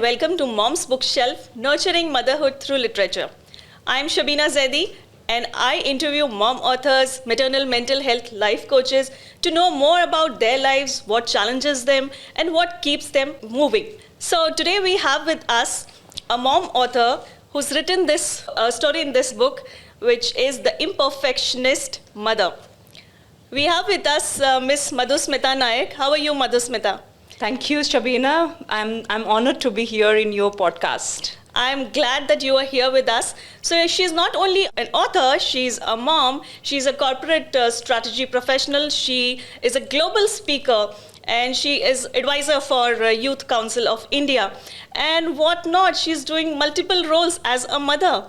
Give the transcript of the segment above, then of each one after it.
welcome to Mom's Bookshelf, Nurturing Motherhood Through Literature. I'm Shabina Zaidi, and I interview mom authors, maternal mental health life coaches to know more about their lives, what challenges them, and what keeps them moving. So today we have with us a mom author who's written this story in this book, which is The Imperfectionist Mother. We have with us Miss Madhusmita Nayak. How are you, Madhusmita? Thank you, Shabina. I'm honored to be here in your podcast. I'm glad that you are here with us. So she's not only an author, she's a mom, she's a corporate strategy professional, she is a global speaker, and she is advisor for Youth Council of India. And whatnot, she's doing multiple roles as a mother.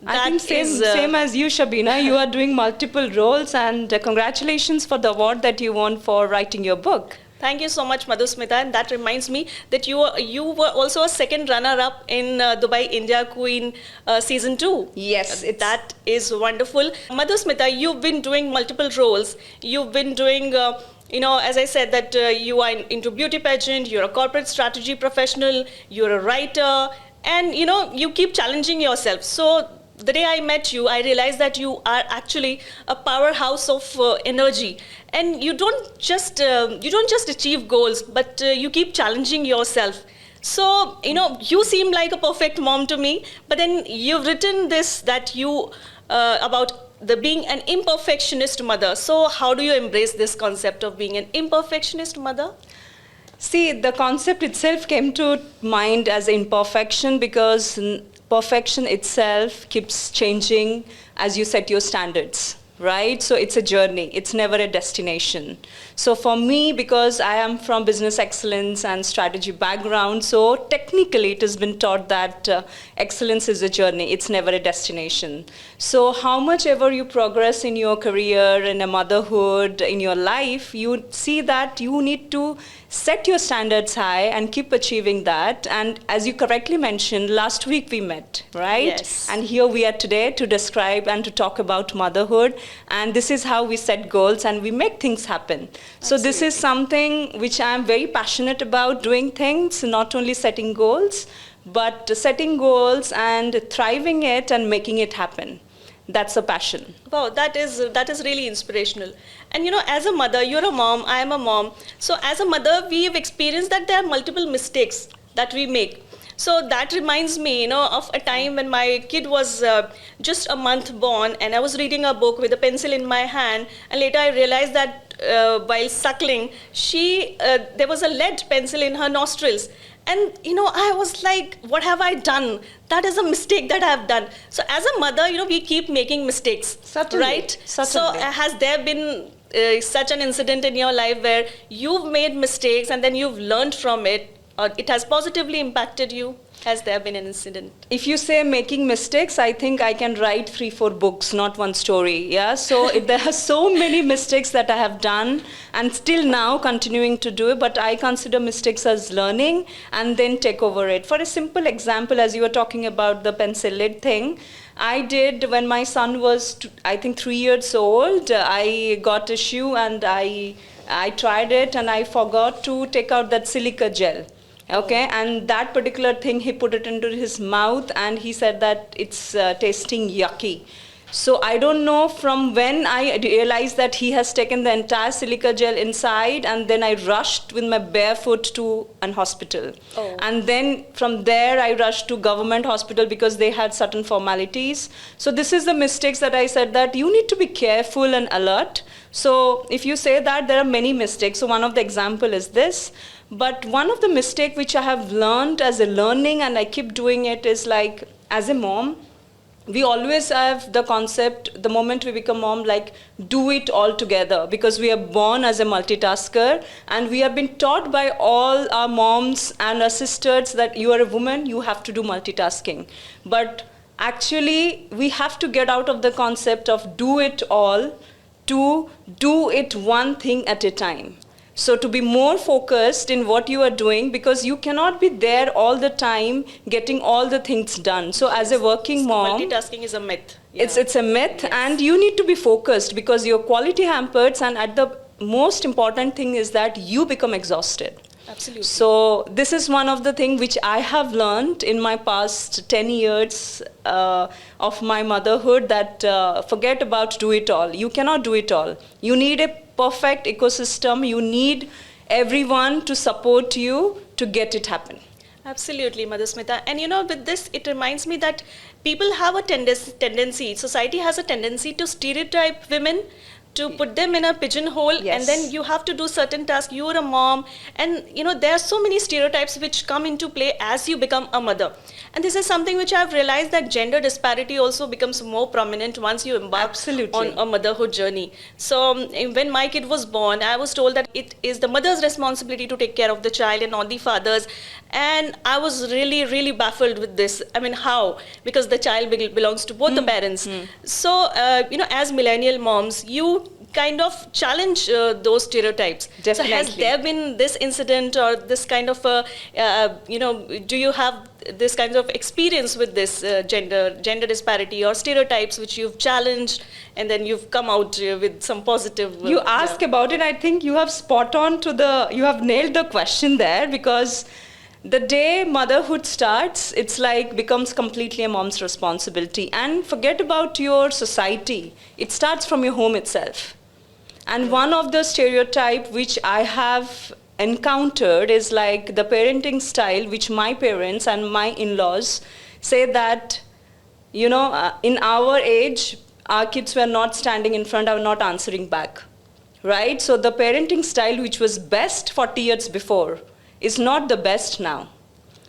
I think same as you, Shabina. You are doing multiple roles, and congratulations for the award that you won for writing your book. Thank you so much, Madhusmita. And that reminds me that you were also a second runner-up in Dubai India Queen Season 2. Yes. That is wonderful. Madhusmita, you've been doing multiple roles. You've been doing, as I said, that you are into beauty pageant, you're a corporate strategy professional, you're a writer, and, you keep challenging yourself. So the day I met you, I realized that you are actually a powerhouse of energy, and you don't just achieve goals, but you keep challenging yourself. So you seem like a perfect mom to me. But then you've written this that you about the being an imperfectionist mother. So how do you embrace this concept of being an imperfectionist mother? See, the concept itself came to mind as imperfection because perfection itself keeps changing as you set your standards, right? So it's a journey. It's never a destination. So for me, because I am from business excellence and strategy background, so technically it has been taught that excellence is a journey. It's never a destination. So how much ever you progress in your career, in a motherhood, in your life, you see that you need to set your standards high and keep achieving that. And as you correctly mentioned, last week we met, right? Yes. And here we are today to describe and to talk about motherhood. And this is how we set goals and we make things happen. So this is something which I'm very passionate about, doing things, not only setting goals, but setting goals and thriving it and making it happen. That's a passion. Wow, that is really inspirational. And as a mother, you're a mom, I am a mom. So as a mother, we've experienced that there are multiple mistakes that we make. So that reminds me, of a time when my kid was just a month born, and I was reading a book with a pencil in my hand, and later I realized that while suckling, there was a lead pencil in her nostrils. And, I was like, what have I done? That is a mistake that I have done. So as a mother, we keep making mistakes, Certainly. right? Certainly. So has there been such an incident in your life where you've made mistakes and then you've learned from it, or it has positively impacted you? Has there been an incident? If you say making mistakes, I think I can write 3-4 books, not one story. Yeah. So there are so many mistakes that I have done and still now continuing to do it. But I consider mistakes as learning and then take over it. For a simple example, as you were talking about the pencil lid thing, I did when my son was, I think, 3 years old. I got a shoe and I tried it and I forgot to take out that silica gel. Okay, and that particular thing, he put it into his mouth and he said that it's tasting yucky. So I don't know from when I realized that he has taken the entire silica gel inside, and then I rushed with my bare foot to an hospital. Oh. And then from there I rushed to government hospital because they had certain formalities. So this is the mistakes that I said that you need to be careful and alert. So if you say that, there are many mistakes. So one of the example is this. But one of the mistake which I have learned as a learning and I keep doing it is like, as a mom, we always have the concept, the moment we become mom, like do it all together, because we are born as a multitasker and we have been taught by all our moms and our sisters that you are a woman, you have to do multitasking. But actually, we have to get out of the concept of do it all to do it one thing at a time. So to be more focused in what you are doing, because you cannot be there all the time getting all the things done. So as a working mom, multitasking is a myth. It's a myth, and you need to be focused because your quality hampers, and at the most important thing is that you become exhausted. Absolutely. So this is one of the things which I have learned in my past 10 years of my motherhood, that forget about do it all. You cannot do it all. You need a perfect ecosystem. You need everyone to support you to get it happen. Absolutely, Madhusmita. And with this, it reminds me that people have a tendency, society has a tendency to stereotype women, to put them in a pigeonhole, Yes. and then you have to do certain tasks. You're a mom, and there are so many stereotypes which come into play as you become a mother. And this is something which I've realized, that gender disparity also becomes more prominent once you embark Absolutely. on a motherhood journey. So when my kid was born, I was told that it is the mother's responsibility to take care of the child and not the father's. And I was really, really baffled with this. I mean, how? Because the child belongs to both the parents. So, as millennial moms, you kind of challenge those stereotypes. Definitely. So has there been this incident or this kind of, do you have this kind of experience with this gender disparity or stereotypes which you've challenged, and then you've come out with some positive... You ask about it, I think you have you have nailed the question there, because the day motherhood starts, it's like becomes completely a mom's responsibility. And forget about your society. It starts from your home itself. And one of the stereotype which I have encountered is like the parenting style which my parents and my in-laws say that, in our age, our kids were not standing in front, are not answering back, right? So the parenting style which was best 40 years before is not the best now.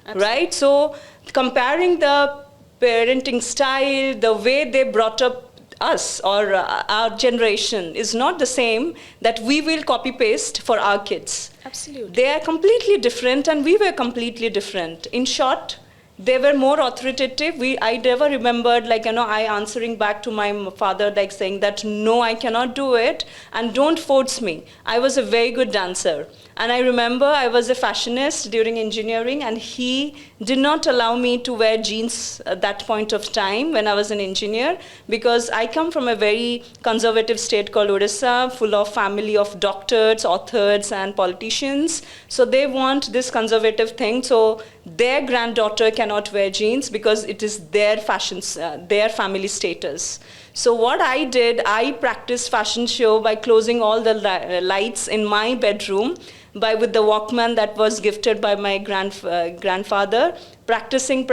Absolutely. Right? So comparing the parenting style, the way they brought up us or our generation is not the same that we will copy paste for our kids. Absolutely. They are completely different, and we were completely different. In short, they were more authoritative. I never remembered, I answering back to my father, saying that, no, I cannot do it, and don't force me. I was a very good dancer. And I remember I was a fashionist during engineering, and he did not allow me to wear jeans at that point of time when I was an engineer, because I come from a very conservative state called Odisha, full of family of doctors, authors, and politicians. So they want this conservative thing. So their granddaughter cannot wear jeans because it is their fashions, their family status. So what I did, I practiced fashion show by closing all the lights in my bedroom, with the Walkman that was gifted by my grandfather, practicing,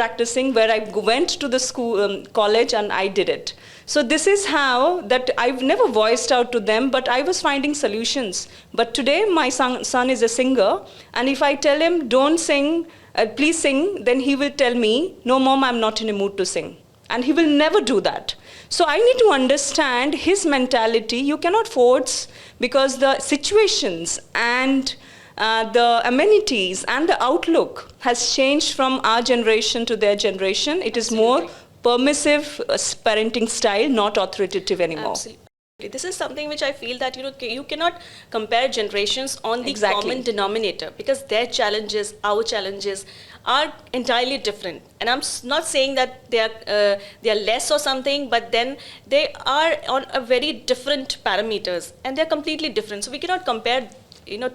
where I went to the school, college, and I did it. So this is how that I've never voiced out to them, but I was finding solutions. But today my son is a singer, and if I tell him, don't sing, please sing, then he will tell me, no, mom, I'm not in a mood to sing. And he will never do that. So I need to understand his mentality. You cannot force, because the situations and the amenities and the outlook has changed from our generation to their generation. It is Absolutely. more permissive parenting style, not authoritative anymore. Absolutely. This is something which I feel that you cannot compare generations on the Exactly. common denominator, because their challenges, our challenges are entirely different. And I'm not saying that they are less or something, but then they are on a very different parameters, and they're completely different. So we cannot compare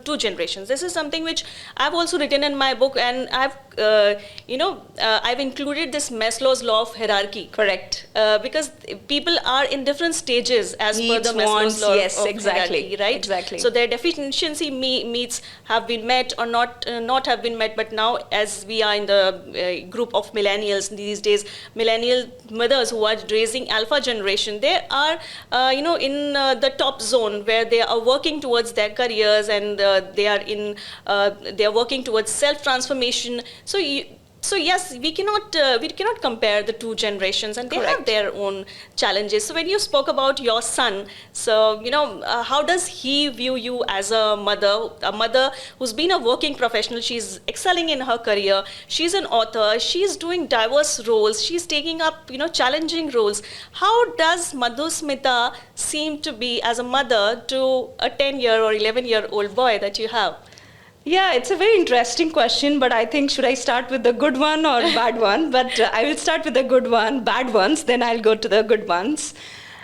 two generations. This is something which I've also written in my book, and I've included this Maslow's law of hierarchy. Correct. Because people are in different stages as Needs, per the Maslow's wants, law yes, of exactly, hierarchy, right? exactly. So their deficiency needs have been met or not have been met. But now, as we are in the group of millennials these days, millennial mothers who are raising alpha generation, they are in the top zone where they are working towards their careers, and they are working towards self transformation. So yes, we cannot compare the two generations, and they Correct. have their own challenges. So when you spoke about your son, so how does he view you as a mother who's been a working professional? She's excelling in her career. She's an author. She's doing diverse roles. She's taking up challenging roles. How does Madhusmita seem to be as a mother to a 10-year or 11-year-old boy that you have? Yeah, it's a very interesting question, but I think, should I start with the good one or bad one? But I will start with the good one, bad ones, then I'll go to the good ones.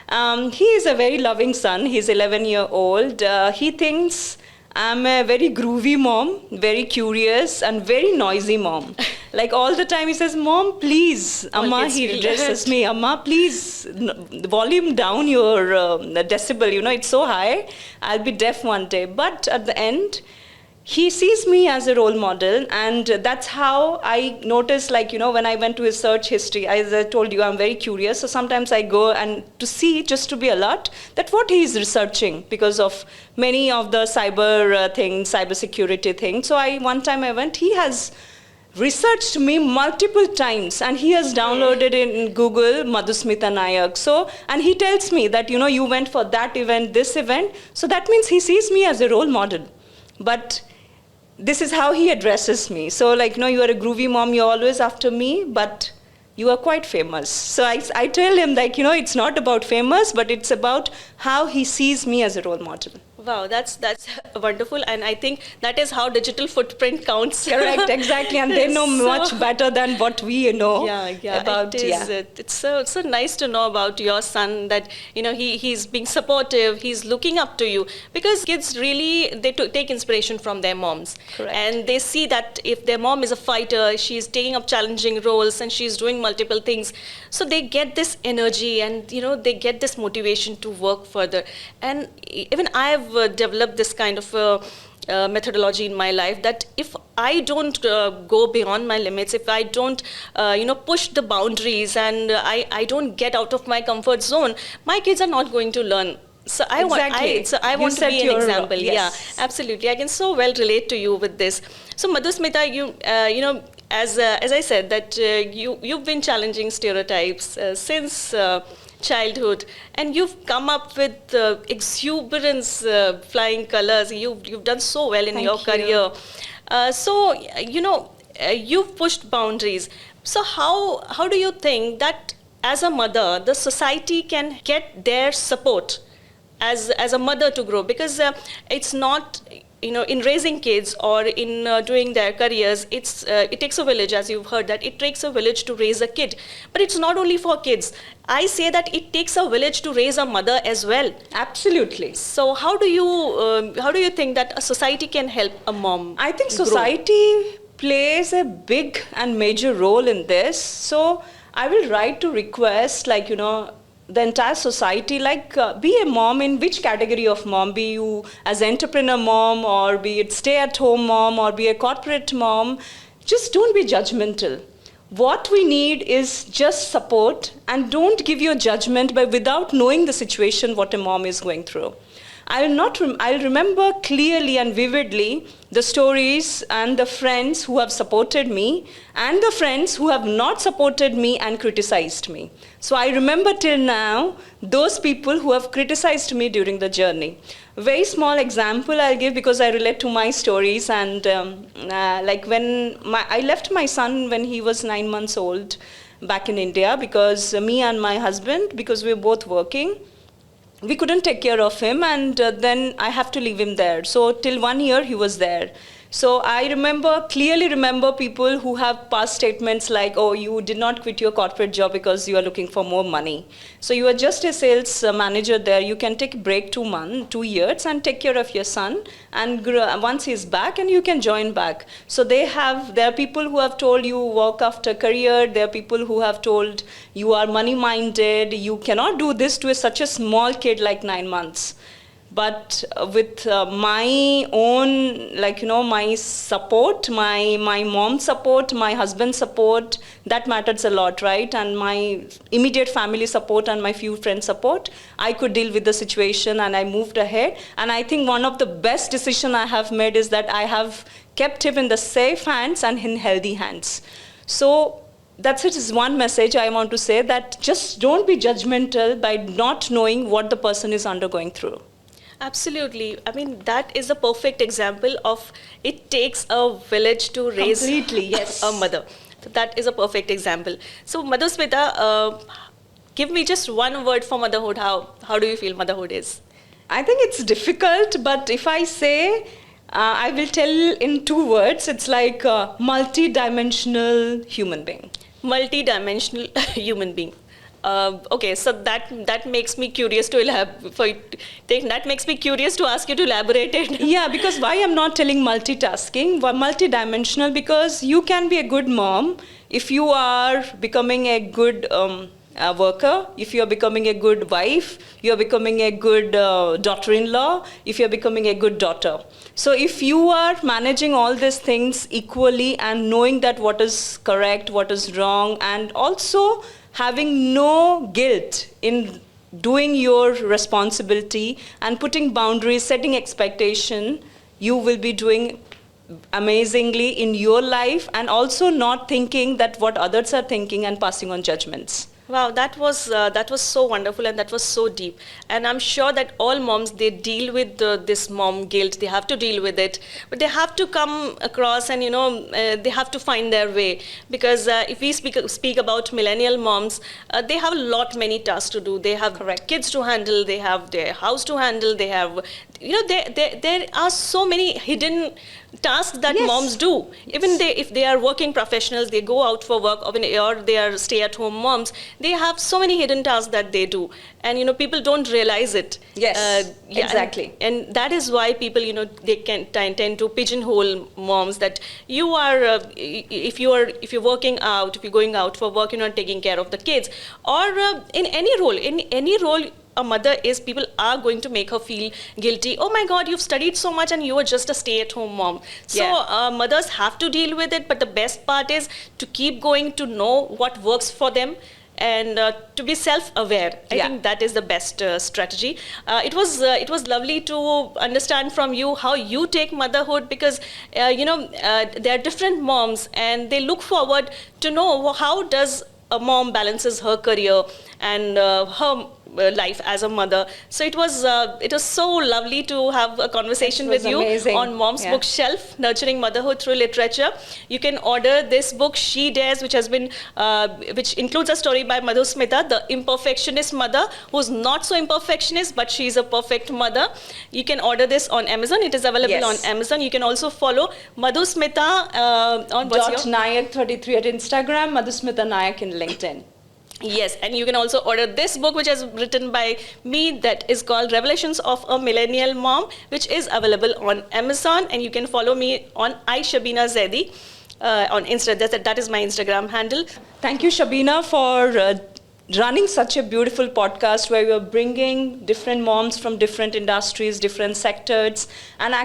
He is a very loving son. He's 11-year-old. He thinks I'm a very groovy mom, very curious and very noisy mom. Like all the time he says, Mom, please, Amma, kids he feel addresses that. me, Amma, please, volume down your decibel, it's so high, I'll be deaf one day. But at the end, he sees me as a role model, and that's how I noticed, like, when I went to his search history, as I told you, I'm very curious. So sometimes I go and to see, just to be alert, that what he is researching because of many of the cyber things, cyber security things. So one time I went, he has researched me multiple times, and he has downloaded in Google Madhusmita Nayak. So, and he tells me that, you went for that event, this event. So that means he sees me as a role model. But this is how he addresses me. So, like, you are a groovy mom, you're always after me, but you are quite famous. So I tell him, like, it's not about famous, but it's about how he sees me as a role model. Wow, that's wonderful, and I think that is how digital footprint counts. Correct, exactly, and they know much better than what we know about. It's so nice to know about your son, that he's being supportive, he's looking up to you, because kids really they take inspiration from their moms. Correct. And they see that if their mom is a fighter, she's taking up challenging roles and she's doing multiple things, so they get this energy and they get this motivation to work further. And even I've developed this kind of methodology in my life, that if I don't go beyond my limits, if I don't push the boundaries, and I don't get out of my comfort zone, my kids are not going to learn. So I want to be an example. Yes. Yeah, absolutely. I can so well relate to you with this. So Madhusmita, as I said, that you've been challenging stereotypes since childhood, and you've come up with exuberance, flying colors. You've done so well in Thank your you. career. You've pushed boundaries. So how do you think that as a mother, the society can get their support as a mother to grow? Because it's not, in raising kids or in doing their careers, it takes a village, as you've heard, that it takes a village to raise a kid. But it's not only for kids. I say that it takes a village to raise a mother as well. Absolutely. So how do you think that a society can help a mom? I think grow? society plays a big and major role in this. So I will write to request, like, the entire society, like, be a mom. In which category of mom? Be you as entrepreneur mom, or be it stay-at-home mom, or be a corporate mom. Just don't be judgmental. What we need is just support, and don't give your judgment without knowing the situation what a mom is going through. I'll remember clearly and vividly the stories and the friends who have supported me, and the friends who have not supported me and criticized me. So I remember till now those people who have criticized me during the journey. Very small example I'll give, because I relate to my stories. And like when I left my son when he was 9 months old back in India, because me and my husband, because we were both working, we couldn't take care of him, and then I have to leave him there. So till 1 year he was there. So I clearly remember people who have passed statements like, oh, you did not quit your corporate job because you are looking for more money. So you are just a sales manager there. You can take a break 2 years and take care of your son, and once he's back, and you can join back. So there are people who have told you work after career. There are people who have told you are money minded. You cannot do this to such a small kid like 9 months. But with my own, my support, my mom's support, my husband's support, that matters a lot, right? And my immediate family support and my few friends' support, I could deal with the situation, and I moved ahead. And I think one of the best decisions I have made is that I have kept him in the safe hands and in healthy hands. So that's it, is one message I want to say, that just don't be judgmental by not knowing what the person is undergoing through. Absolutely. I mean, that is a perfect example of it takes a village to raise yes. a mother. So that is a perfect example. So Madhusmita, give me just one word for motherhood. How do you feel motherhood is? I think it's difficult, but if I say, I will tell in 2 words. It's like a multi-dimensional human being. Multi-dimensional human being. Okay, so that makes me curious to that makes me curious to ask you to elaborate it. Yeah, because why I'm not telling multitasking, multidimensional, because you can be a good mom if you are becoming a good worker, if you're becoming a good wife, you're becoming a good daughter-in-law, if you're becoming a good daughter. So if you are managing all these things equally and knowing that what is correct, what is wrong, and also having no guilt in doing your responsibility and putting boundaries, setting expectation, you will be doing amazingly in your life, and also not thinking that what others are thinking and passing on judgments. Wow, that was so wonderful, and that was so deep. And I'm sure that all moms, they deal with this mom guilt. They have to deal with it, but they have to come across, and they have to find their way. Because if we speak about millennial moms, they have many tasks to do. They have Correct. kids to handle. They have their house to handle. They have, there are so many hidden tasks that Yes. moms do. Even if they are working professionals, they go out for work, or they are stay-at-home moms, they have so many hidden tasks that they do, and people don't realize it. Yes, exactly. And that is why people, they can tend to pigeonhole moms, that you are if you're working out, if you're going out for work, you're not taking care of the kids, or in any role a mother is, people are going to make her feel guilty. Oh my God, you've studied so much and you are just a stay-at-home mom. So Yeah. mothers have to deal with it, but the best part is to keep going, to know what works for them, and to be self-aware. I Yeah. think that is the best strategy. It was lovely to understand from you how you take motherhood, because there are different moms, and they look forward to know how does a mom balances her career and her life as a mother. So it was so lovely to have a conversation It was with you amazing. on Mom's Yeah. Bookshelf, Nurturing Motherhood Through Literature. You can order this book, She Dares, which includes a story by Madhusmita, the imperfectionist mother, who's not so imperfectionist, but she's a perfect mother. You can order this on Amazon. It is available Yes. on Amazon. You can also follow Madhusmita on Nayak 33 at Instagram, Madhusmita Nayak in LinkedIn. Yes, and you can also order this book, which is written by me, that is called Revelations of a Millennial Mom, which is available on Amazon. And you can follow me on Shabina Zaidi on Insta. That is my Instagram handle. Thank you, Shabina, for running such a beautiful podcast where you're bringing different moms from different industries, different sectors, and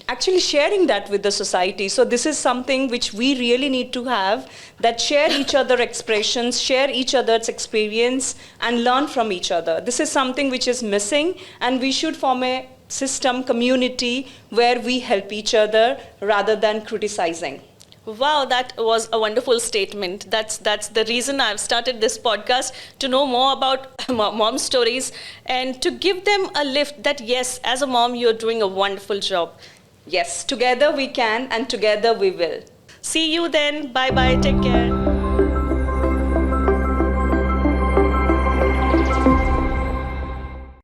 actually sharing that with the society. So this is something which we really need to have, that share each other expressions, share each other's experience, and learn from each other. This is something which is missing, and we should form a system, community, where we help each other rather than criticizing. Wow, that was a wonderful statement. That's the reason I've started this podcast, to know more about mom stories and to give them a lift that, yes, as a mom, you're doing a wonderful job. Yes, together we can, and together we will. See you then. Bye-bye. Take care.